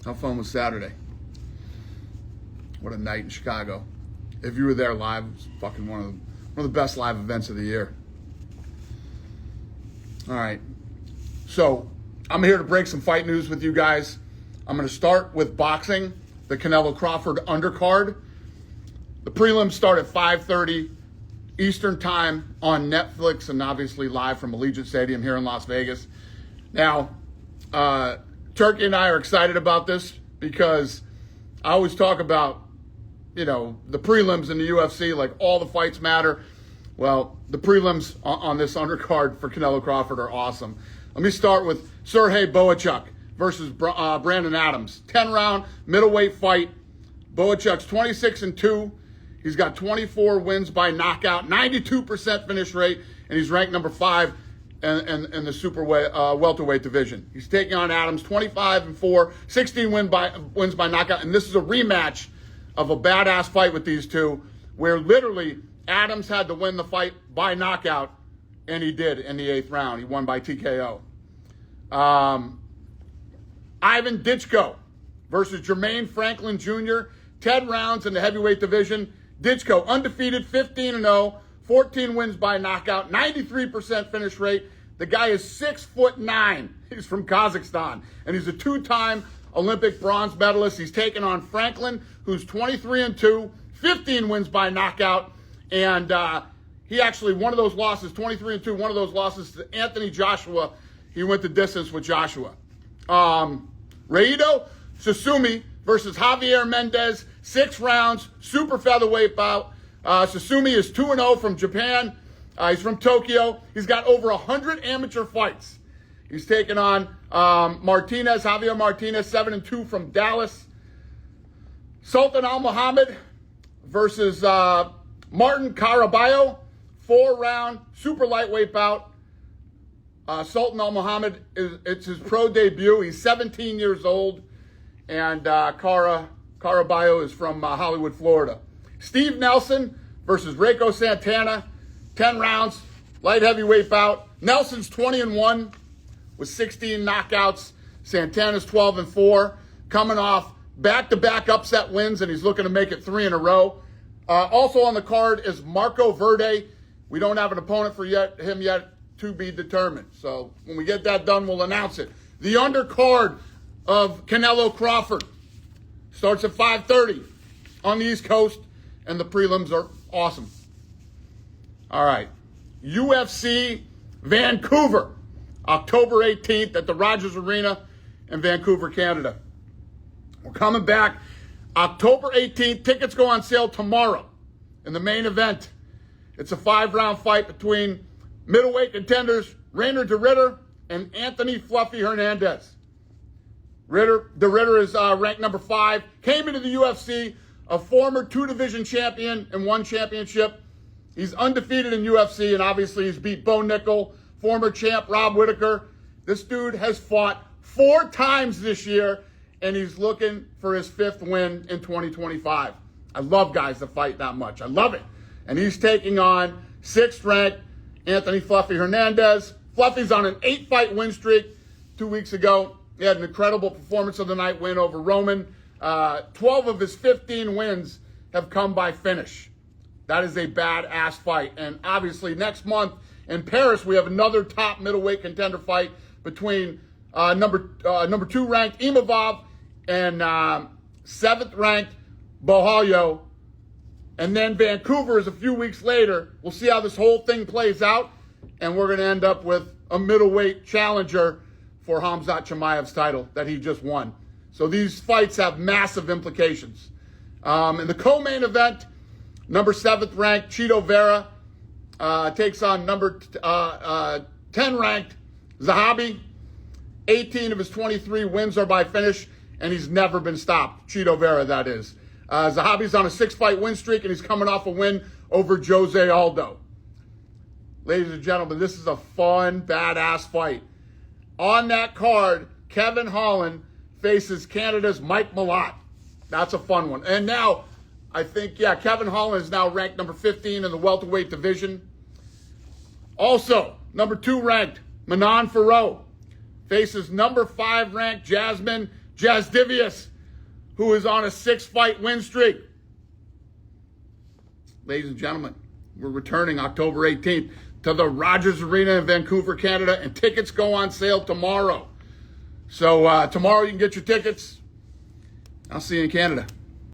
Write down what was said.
How fun was Saturday? What a night in Chicago. If you were there live, it was fucking one of the best live events of the year. All right. So, I'm here to break some fight news with you guys. I'm going to start with boxing, the Canelo Crawford undercard. The prelims start at 5:30 Eastern time on Netflix and obviously live from Allegiant Stadium here in Las Vegas. Now, Turkey and I are excited about this because I always talk about, the prelims in the UFC, like all the fights matter. Well, the prelims on this undercard for Canelo Crawford are awesome. Let me start with Sergey Bohachuk versus Brandon Adams. 10-round middleweight fight. Bohachuk's 26-2. He's got 24 wins by knockout, 92% finish rate, and he's ranked number 5 in the super welterweight division. He's taking on Adams, 25-4, 16 wins by knockout, and this is a rematch of a badass fight with these two, where literally Adams had to win the fight by knockout, and he did in the 8th round. He won by TKO. Ivan Ditchko versus Jermaine Franklin Jr., 10 rounds in the heavyweight division. Ditchko, undefeated, 15-0, 14 wins by knockout, 93% finish rate. The guy is 6'9". He's from Kazakhstan, and he's a 2-time Olympic bronze medalist. He's taking on Franklin, who's 23-2, 15 wins by knockout, and he actually, one of those losses, 23-2, one of those losses to Anthony Joshua. He went the distance with Joshua. Raido Sasumi versus Javier Mendez, 6 rounds, super featherweight bout. Sasumi is 2-0 from Japan. He's from Tokyo. He's got over 100 amateur fights. He's taking on Javier Martinez, 7-2 from Dallas. Sultan Al Muhammad versus Martin Caraballo, 4-round, super lightweight bout. Sultan Al Muhammad, it's his pro debut. He's 17 years old. And Caraballo is from Hollywood, Florida. Steve Nelson versus Reiko Santana, 10 rounds, light heavyweight bout. Nelson's 20-1 with 16 knockouts. Santana's 12-4, coming off back-to-back upset wins, and he's looking to make it 3 in a row. Also on the card is Marco Verde. We don't have an opponent for him yet, to be determined. So when we get that done, we'll announce it. The undercard of Canelo Crawford starts at 5:30 on the East Coast, and the prelims are awesome. All right. UFC Vancouver, October 18th at the Rogers Arena in Vancouver, Canada. We're coming back October 18th. Tickets go on sale tomorrow in the main event. It's a 5-round fight between middleweight contenders Rainer de Ritter and Anthony Fluffy Hernandez. De Ritter is ranked number 5, came into the UFC, a former 2-division champion and 1 championship. He's undefeated in UFC, and obviously he's beat Bo Nickel, former champ Rob Whittaker. This dude has fought 4 times this year, and he's looking for his 5th win in 2025. I love guys that fight that much. I love it. And he's taking on 6th ranked Anthony Fluffy Hernandez. Fluffy's on an 8-fight win streak 2 weeks ago. He had an incredible performance of the night win over Roman. 12 of his 15 wins have come by finish. That is a badass fight. And obviously next month in Paris, we have another top middleweight contender fight between number 2 ranked Imavov and 7th ranked Bohalyo. And then Vancouver is a few weeks later. We'll see how this whole thing plays out. And we're going to end up with a middleweight challenger for Khamzat Chimaev's title that he just won. So these fights have massive implications. In the co-main event, number 7th ranked Chito Vera takes on number 10 ranked Zahabi. 18 of his 23 wins are by finish, and he's never been stopped. Chito Vera, that is. Zahabi's on a 6-fight win streak, and he's coming off a win over Jose Aldo. Ladies and gentlemen, this is a fun, badass fight. On that card, Kevin Holland faces Canada's Mike Malott. That's a fun one. And now, I think, Kevin Holland is now ranked number 15 in the welterweight division. Also, number 2 ranked Manon Farrow faces number 5 ranked Jasmine Jasdivius, who is on a 6-fight win streak. Ladies and gentlemen, we're returning October 18th to the Rogers Arena in Vancouver, Canada, and tickets go on sale tomorrow. So tomorrow you can get your tickets. I'll see you in Canada.